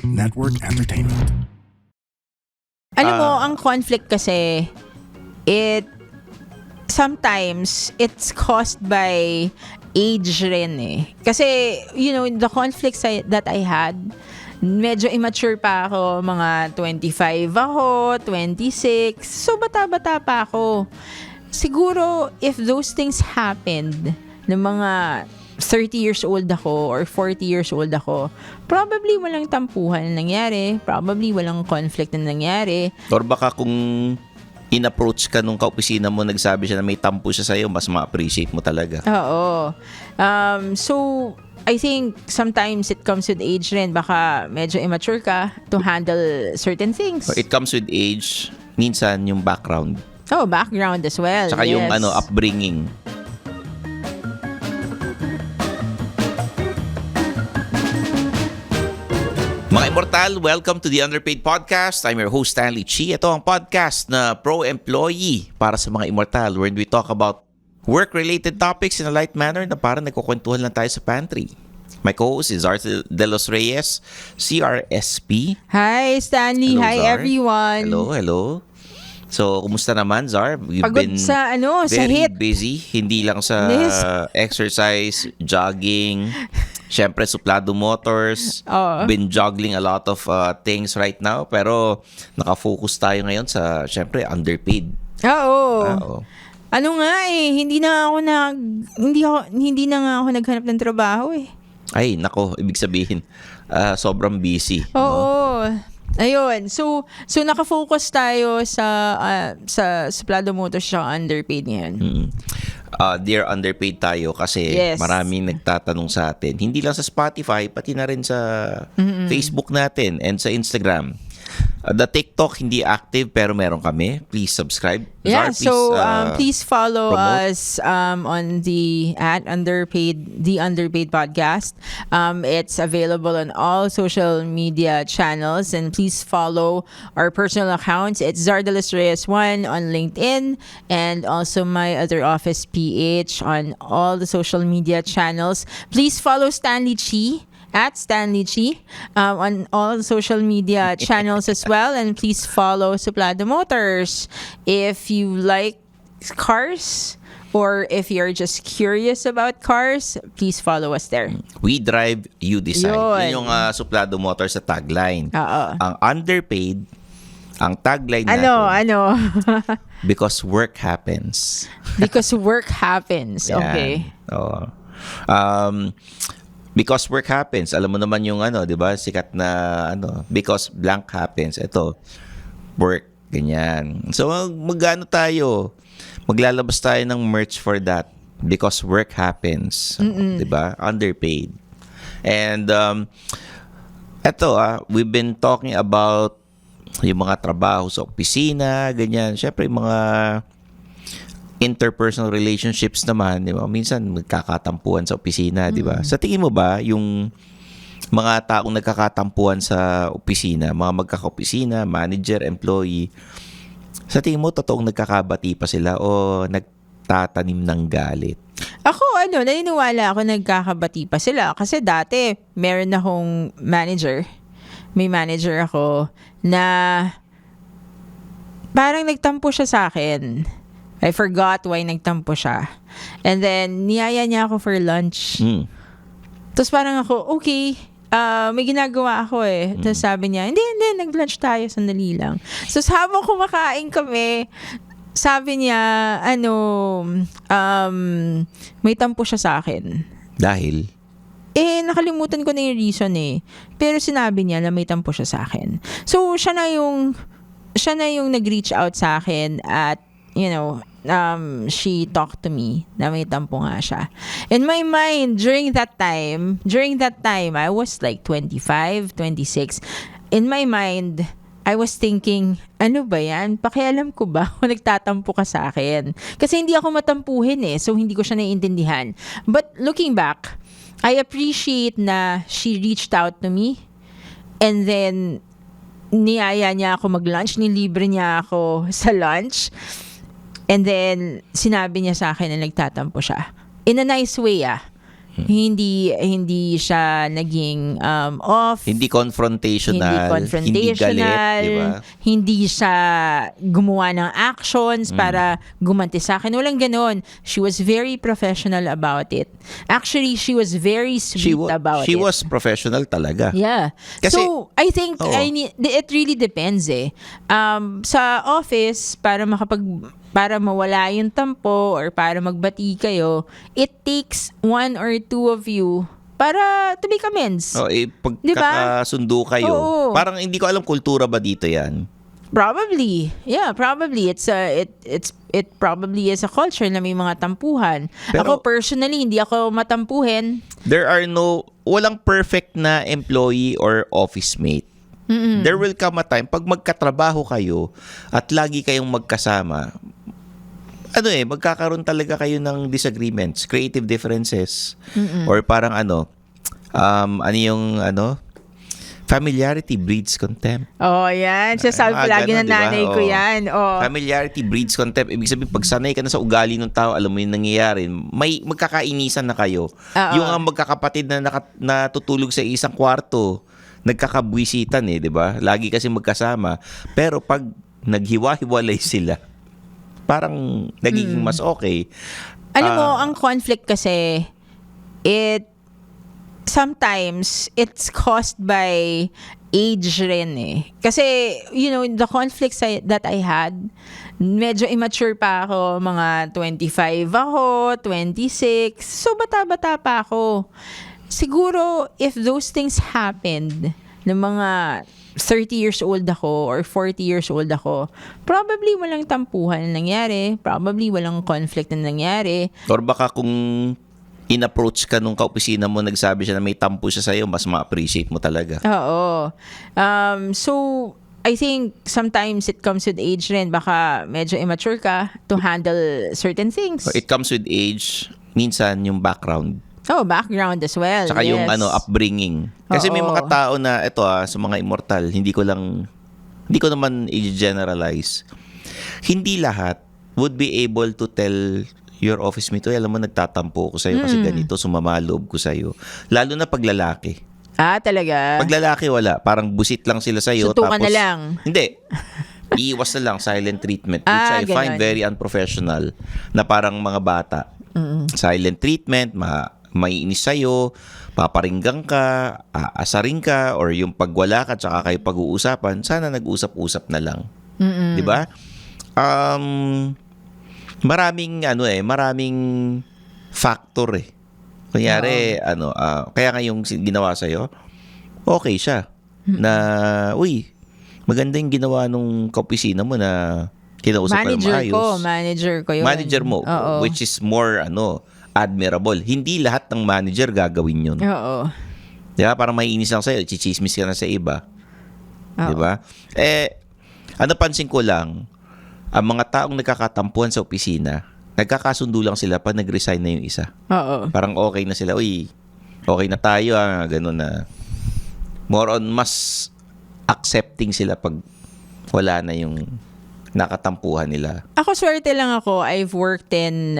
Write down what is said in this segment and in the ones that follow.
Network Entertainment. Alam mo, ang conflict kasi, sometimes, it's caused by age rin eh. Kasi, the conflicts that I had, medyo immature pa ako, mga 25 ako, 26, so bata-bata pa ako. Siguro, if those things happened, ng mga 30 years old ako or 40 years old ako, probably walang tampuhan na nangyari, probably walang conflict na nangyari. Or baka kung in-approach ka nung kaopisina mo, nagsabi siya na may tampo siya sa'yo, mas ma-appreciate mo talaga. Oo. So, I think sometimes it comes with age rin. Baka medyo immature ka to handle certain things. Or it comes with age, minsan yung background. Oh, background as well. Tsaka yes. yung upbringing. Mga Immortal, welcome to the Underpaid Podcast. I'm your host, Stanley Chi. Ito ang podcast na pro-employee para sa mga Immortal, where we talk about work-related topics in a light manner na parang nagkukwentuhan lang tayo sa pantry. My co-host is Arthur De Los Reyes, CRSP. Hi, Stanley. Hello, Hi, Zar. everyone. Hello. So, kumusta naman, Zar? We've Pagod been sa very hit. busy. Hindi lang sa Yes. exercise, jogging, syempre suplado motors. Been juggling a lot of things right now. Pero nakafocus tayo ngayon sa, syempre, underpaid. Oo. Ano nga hindi na nga ako naghanap ng trabaho eh. Ay, nako, ibig sabihin, sobrang busy. Oo. No? Ayun. So naka-focus tayo sa suplado motors sa underpaid ngayon. Dear underpaid tayo kasi Yes. maraming nagtatanong sa atin. Hindi lang sa Spotify, pati na rin sa Facebook natin and sa Instagram. The TikTok hindi active pero meron kami. Please subscribe. Yeah, Zar, please follow promote. us on the Underpaid podcast. It's available on all social media channels, and please follow our personal accounts. It's Zardalis Reyes 1 on LinkedIn, and also my other office PH on all the social media channels. Please follow Stanley Chi at Stanley Chi on all social media channels as well, and please follow Suplado Motors if you like cars or if you're just curious about cars. Please follow us there. We drive, you decide. Yun. Yun yung Suplado Motors sa tagline. Oo. Ang underpaid, ang tagline natin, Ano? because work happens. Because work happens. Yan. Okay. Oo. Because work happens. Alam mo naman yung di ba? Sikat na because blank happens. Ito, work, ganyan. So tayo. Maglalabas tayo ng merch for that because work happens. 'Di ba? Underpaid. And we've been talking about yung mga trabaho sa opisina, ganyan. Syempre yung mga interpersonal relationships naman, di ba? Minsan magkakatampuan sa opisina, di ba? Sa tingin mo ba yung mga taong nagkakatampuan sa opisina, mga magkakaopisina, manager, employee, sa tingin mo totoong nagkakabati pa sila o nagtatanim ng galit? Ako, naniniwala ako nagkakabati pa sila. Kasi dati, meron akong manager. May manager ako na parang nagtampo siya sa akin. I forgot why nagtampo siya. And then, niyaya niya ako for lunch. Tapos parang ako, okay, may ginagawa ako eh. Tapos sabi niya, hindi, nag-lunch tayo, sandali lang. So, habang kumakain kami, sabi niya, may tampo siya sa akin. Dahil? Nakalimutan ko na yung reason eh. Pero sinabi niya na may tampo siya sa akin. So, siya na yung nag-reach out sa akin at, she talked to me na may tampo nga siya. In my mind, during that time, I was like 25, 26. In my mind, I was thinking, ano ba yan? Pakialam ko ba kung nagtatampo ka sa akin? Kasi hindi ako matampuhin eh, so hindi ko siya naiintindihan. But looking back, I appreciate na she reached out to me, and then niyaya niya ako mag-lunch, nilibre niya ako sa lunch. And then, sinabi niya sa akin na nagtatampo siya. In a nice way, Hindi siya naging off. Hindi confrontational, hindi galit, di ba? Hindi siya gumawa ng actions para gumanti sa akin. Walang ganon. She was very professional about it. Actually, she was very sweet about She it. was professional talaga. Yeah. Kasi- so, I think Oo. it really depends sa office, para mawala yung tampo or para magbati kayo, it takes one or two of you para to make amends. Pagkakasundo kayo. Oo. Parang hindi ko alam kultura ba dito yan. Probably. Yeah, probably. It probably is a culture na may mga tampuhan. Pero- ako personally, hindi ako matampuhin. Walang perfect na employee or office mate. There will come a time, pag magkatrabaho kayo at lagi kayong magkasama, magkakaroon talaga kayo ng disagreements, creative differences, or parang familiarity breeds contempt. Oh, yan. Sasabi palagi ng Diba? nanay ko yan. Oh. Familiarity breeds contempt. Ibig sabihin, pag sanay ka na sa ugali ng tao, alam mo yung nangyayari, may magkakainisan na kayo. Yung magkakapatid na natutulog sa isang kwarto, nagkakabwisitan di ba? Lagi kasi magkasama. Pero pag naghiwa-hiwalay sila, parang nagiging mas okay. Alam mo, ang conflict kasi, sometimes it's caused by age rin Kasi, the conflicts that I had, medyo immature pa ako, mga 25 ako, 26. So, bata-bata pa ako. Siguro, if those things happened, ng mga 30 years old ako or 40 years old ako, probably walang tampuhan na nangyari, probably walang conflict na nangyari. Or baka kung in-approach ka nung kaopisina mo, nagsabi siya na may tampo siya sa'yo, mas ma-appreciate mo talaga. Oo. So, I think sometimes it comes with age rin. Baka medyo immature ka to handle certain things. It comes with age, minsan yung background. Background as well. Saka yung upbringing. Kasi may Oo. mga tao na sa mga immortal, hindi ko naman i-generalize. Hindi lahat would be able to tell your office mate, alam mo, nagtatampo ko sa'yo kasi ganito, sumama loob ko sa'yo. Lalo na pag lalaki. Talaga? Pag lalaki, wala. Parang busit lang sila sa'yo. Suntukan tapos, na lang. Hindi. Iiwas na lang, silent treatment. Which I find ganon. very unprofessional. Na parang mga bata. Silent treatment, maiinis sa'yo, paparinggang ka, aasarin ka, or yung pagwala ka, tsaka kayo pag-uusapan, sana nag-usap-usap na lang. Di ba? Maraming factor Kunyari, kaya nga yung ginawa sa'yo, okay siya. Na, maganda yung ginawa nung kaopisina mo na kinausap ka ng maayos. Manager ko yun. Manager mo, Oo. which is more, admirable. Hindi lahat ng manager gagawin yun. Oo. Diba? Parang may inis lang sa'yo, chichismis ka na sa iba. Oo. Diba? Napansin ko lang, ang mga taong nagkakatampuhan sa opisina, nagkakasundo lang sila pag nag-resign na yung isa. Oo. Parang okay na sila. Okay na tayo, ganun na. More on, mas accepting sila pag wala na yung nakatampuhan nila. Ako, swerte lang ako. I've worked in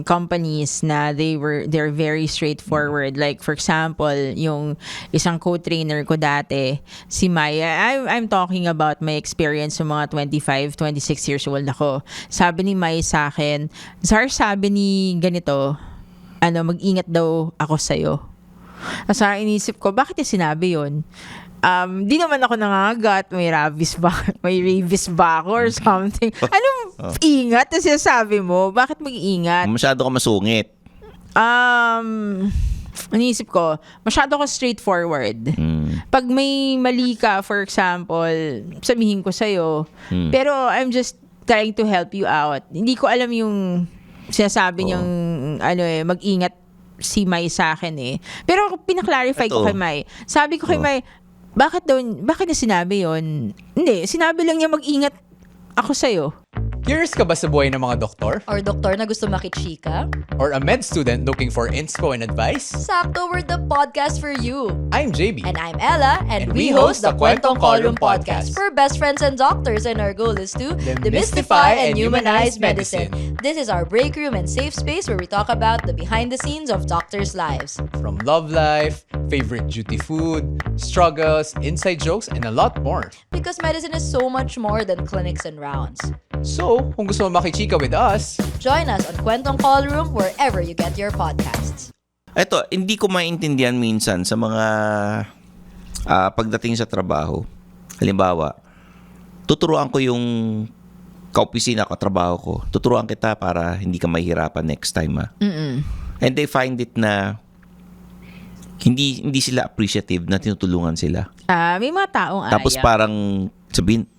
companies na they're very straightforward. Like, for example, yung isang co-trainer ko dati, si Maya, I'm talking about my experience sa mga 25, 26 years old ako. Sabi ni Maya sa akin, Zar, sabi ni ganito, mag-ingat daw ako sa'yo. Tapos inisip ko, bakit niya sinabi yun? Di naman ako nangangagat, may rabies ba ako or something. Anong ingat na sinasabi mo? Bakit mag-iingat? Masyado ka masungit. Naisip ko, masyado ko straightforward. Pag may mali ka, for example, sabihin ko sa'yo, pero I'm just trying to help you out. Hindi ko alam yung sinasabi niyang, mag-ingat si Mai sa akin Pero pinaklarify ko kay Mai. Sabi ko kay Mai, bakit na sinabi yon? Hindi, sinabi lang niya mag-ingat ako sa'yo. Curious ka ba sa buhay ng mga doktor? Or doktor na gusto makichika? Or a med student looking for inspo and advice? Sakto, we're the podcast for you. I'm JB. And I'm Ella, and we host the Kwentong Callroom Podcast for best friends and doctors, and our goal is to demystify and humanize medicine. This is our break room and safe space where we talk about the behind the scenes of doctors' lives. From love life, favorite duty food, struggles, inside jokes, and a lot more. Because medicine is so much more than clinics and rounds. So, kung gusto mo makichika with us, Join us on Kwentong Callroom wherever you get your podcasts. Eto, hindi ko maintindihan minsan sa mga pagdating sa trabaho. Halimbawa, tuturuan ko yung kaopisina ko, trabaho ko. Tuturuan kita para hindi ka mahirapan next time. And they find it na hindi sila appreciative na tinutulungan sila. May mga taong Tapos ayaw. parang sabihin,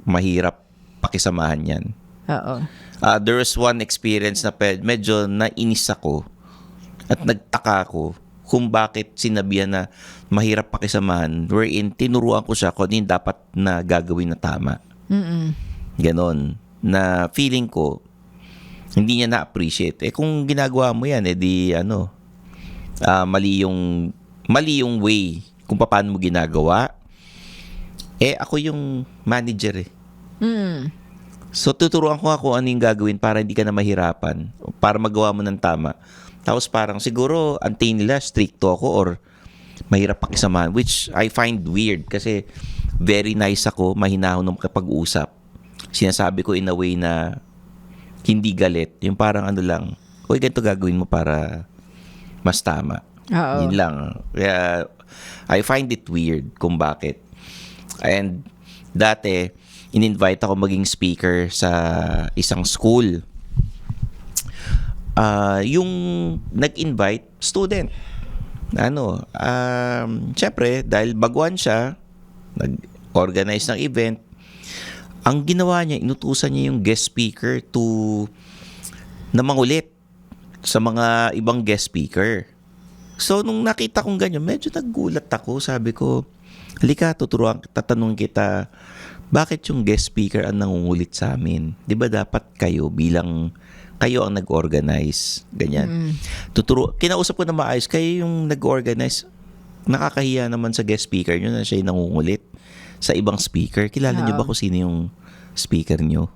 mahirap pakisamahan yan. Oo. There was one experience na medyo nainis ako at nagtaka ako kung bakit sinabihan na mahirap pakisamahan, wherein tinuruan ko siya kung ano yung dapat na gagawin na tama. Ganon. Na feeling ko, hindi niya na-appreciate. Kung ginagawa mo yan, mali yung way kung paano mo ginagawa. Ako yung manager . So, tuturuan ko nga kung ano yung gagawin para hindi ka na mahirapan, para magawa mo ng tama. Tapos parang siguro, antay nila, stricto ako or mahirap pakisamahan, which I find weird kasi very nice ako, mahinahon ng makipag-usap. Sinasabi ko in a way na hindi galit. Yung parang ano lang, uy, ganito gagawin mo para mas tama. Oo. Yun lang. Kaya, I find it weird kung bakit. And dati, in-invite ako maging speaker sa isang school. Yung nag-invite, student. Syempre, dahil baguhan siya, nag-organize ng event, ang ginawa niya, inutusan niya yung guest speaker na mangulit sa mga ibang guest speaker. So, nung nakita kong ganyan, medyo naggulat ako. Sabi ko, halika, tatanungin kita, bakit yung guest speaker ang nangungulit sa amin? Di ba dapat kayo ang nag-organize? Ganyan. Kinausap ko na maayos, kayo yung nag-organize. Nakakahiya naman sa guest speaker nyo na siya yung nangungulit sa ibang speaker. Kilala nyo ba kung sino yung speaker nyo?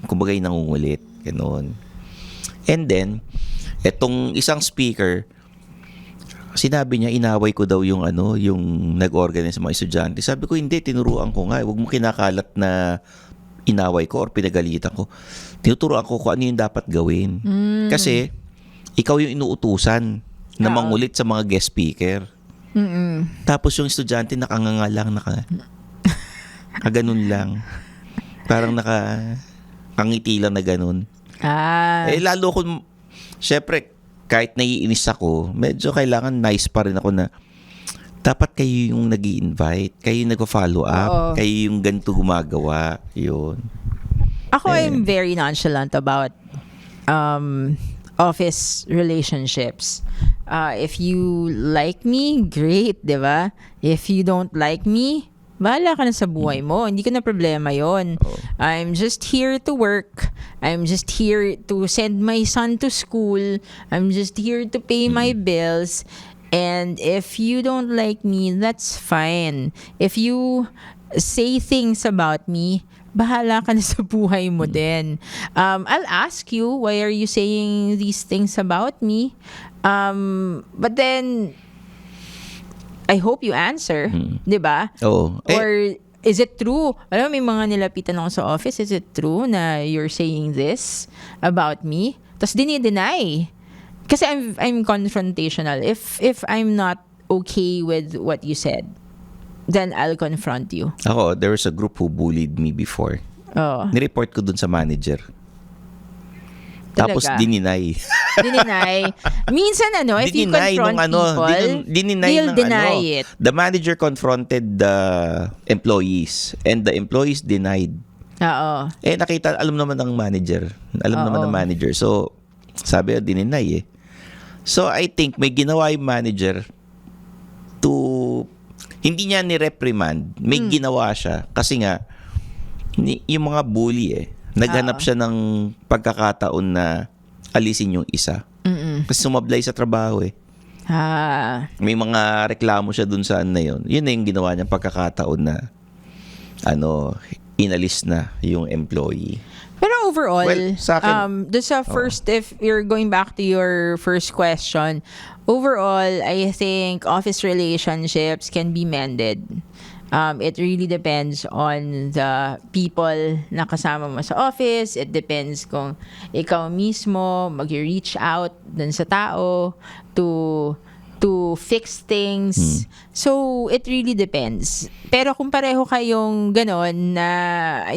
Kumbaga yung nangungulit. Ganon. And then, etong isang speaker, sinabi niya, inaway ko daw yung nag-organize sa mga estudyante. Sabi ko, hindi, tinuruan ko nga. Huwag mo kinakalat na inaway ko or pinagalitan ko. Tinuturuan ko kung ano yung dapat gawin. Kasi, ikaw yung inuutusan na mangulit sa mga guest speaker. Tapos yung estudyante nakanganga lang, nakaganon lang. Parang nakangiti lang na ganon. Lalo ko, syempre, kahit naiinis ako, medyo kailangan nice pa rin ako na dapat kayo yung nag-i-invite, kayo yung nag-follow up, kayo yung ganito gumagawa. Yun. Ako, I'm very nonchalant about office relationships. If you like me, great, di ba? If you don't like me, bahala ka na sa buhay mo. Hindi ko na problema yon. I'm just here to work. I'm just here to send my son to school. I'm just here to pay my bills. And if you don't like me, that's fine. If you say things about me, bahala ka na sa buhay mo din. I'll ask you, why are you saying these things about me? But then, I hope you answer, di ba? Oo. Or is it true? Alam mo, may mga nilapitan ako sa office. Is it true na you're saying this about me? Tapos dinideny. Kasi I'm confrontational. If I'm not okay with what you said, then I'll confront you. Ako, there was a group who bullied me before. Nireport ko dun sa manager. Tapos Talaga? dininay. Dininay. Minsan if you confront people, they'll deny it. The manager confronted the employees and the employees denied. Oo. Nakita, alam naman ng manager. So, sabi, dininay . So, I think may ginawa yung manager hindi niya ni-reprimand. May ginawa siya. Kasi nga, yung mga bully Naghanap siya ng pagkakataon na alisin yung isa. Kasi sumablay sa trabaho eh. May mga reklamo siya dun sa na yun. Yun na yung ginawa niyang pagkakataon na inalis na yung employee. Pero overall, Well, sa akin- doon sa first, if you're going back to your first question, overall, I think office relationships can be mended. It really depends on the people na kasama mo sa office. It depends kung ikaw mismo mag-reach out dun sa tao to fix things. So, it really depends. Pero kung pareho kayong ganon na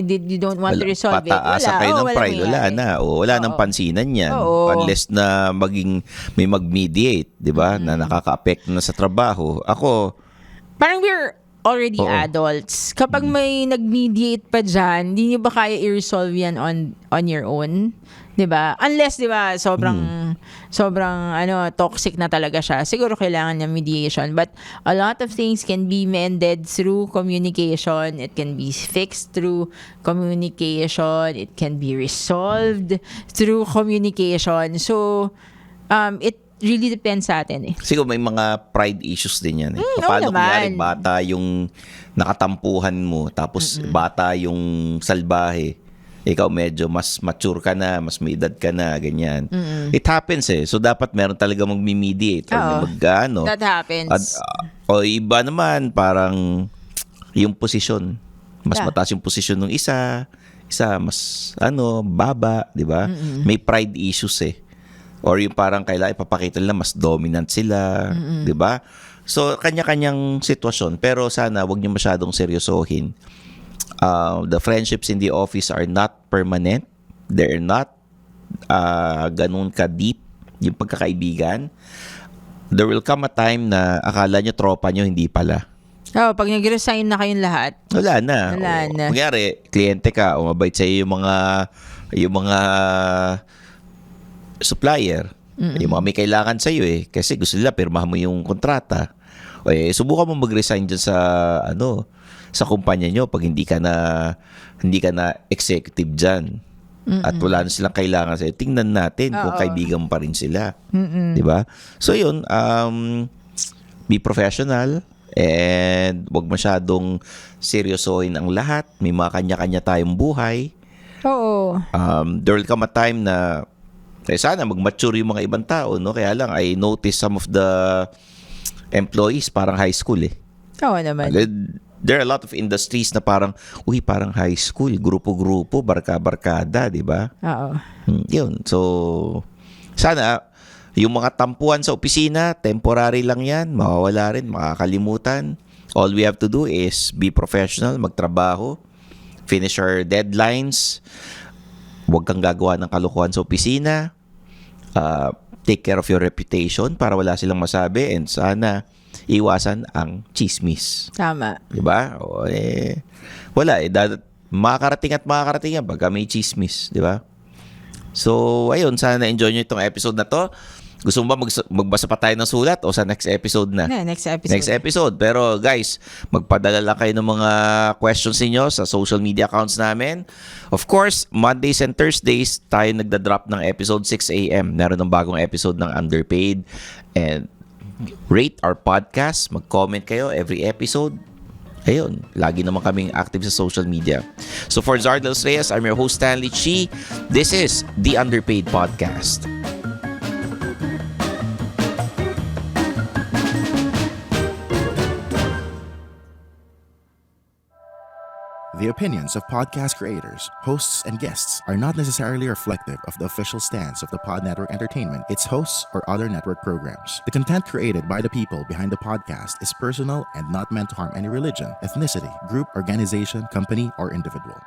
you don't want to resolve it, pataasan kayo ng walang pride, wala mangyayari. na. Wala nang pansinan yan. Oo. Unless na may mag-mediate, di ba? Na nakaka-apekto na sa trabaho. Ako, Parang we're already Oo. adults. Kapag may nag-mediate pa dyan, hindi nyo ba kaya i-resolve yan on your own? 'Di ba? Unless, 'di ba, sobrang toxic na talaga siya. Siguro kailangan niya mediation. But a lot of things can be mended through communication. It can be fixed through communication. It can be resolved through communication. So, it really depends sa atin eh. siguro may mga pride issues din yan. oo Paano naman. kunyari bata yung nakatampuhan mo, tapos bata yung salbahe. Ikaw medyo mas mature ka na, mas may edad ka na, ganyan. It happens eh. So, dapat meron talaga mag-mediate or Oo. That happens. O iba naman, parang yung posisyon. Mas Yeah. mataas yung posisyon ng isa mas baba, di ba? May pride issues eh. Or yung parang kailangan ipapakita nila mas dominant sila, di ba? So, kanya-kanyang sitwasyon. Pero sana wag niyo masyadong seryosohin. The friendships in the office are not permanent. They're not ganun ka-deep yung pagkakaibigan. There will come a time na akala nyo tropa nyo, hindi pala. Pag nag-resign na kayong lahat, Wala na. Wala na. Kunyari, kliyente ka, umabait sa'yo yung mga supplier. Yung mga may kailangan sa'yo eh. Kasi gusto nila, pirmahan mo yung kontrata. Subukan mo mag-resign dyan sa kumpanya nyo pag hindi ka na executive dyan. At wala na silang kailangan sa'yo. Tingnan natin kung kaibigan pa rin sila. Diba? So yun, be professional and wag masyadong seryosohin ang lahat. May mga kanya-kanya tayong buhay. oo. There will come a time na sana mag-mature yung mga ibang tao, no? Kaya lang, I notice some of the employees parang high school eh. Oo naman. There are a lot of industries na parang high school, grupo-grupo, barka-barkada, di ba? Oo. Yun. So, sana, yung mga tampuan sa opisina, temporary lang yan, mawawala rin, makakalimutan. All we have to do is be professional, magtrabaho, finish our deadlines, huwag kang gagawa ng kalokohan sa opisina, take care of your reputation para wala silang masabi, and sana iwasan ang chismis. Tama. Diba? Wala eh. Makakarating yan pagka may chismis. Diba? So, ayun. Sana na-enjoy nyo itong episode na to. Gusto mo ba magbasa pa tayo ng sulat o sa next episode na? Next episode. Next episode. Pero guys, magpadala lang kayo ng mga questions niyo sa social media accounts namin. Of course, Mondays and Thursdays, tayo nagda-drop ng episode 6 a.m. Meron ng bagong episode ng Underpaid. And rate our podcast. Mag-comment kayo every episode. Ayun, lagi naman kaming active sa social media. So for Zardel Reyes, I'm your host Stanley Chi. This is The Underpaid Podcast. The opinions of podcast creators, hosts, and guests are not necessarily reflective of the official stance of the Pod Network Entertainment, its hosts, or other network programs. The content created by the people behind the podcast is personal and not meant to harm any religion, ethnicity, group, organization, company, or individual.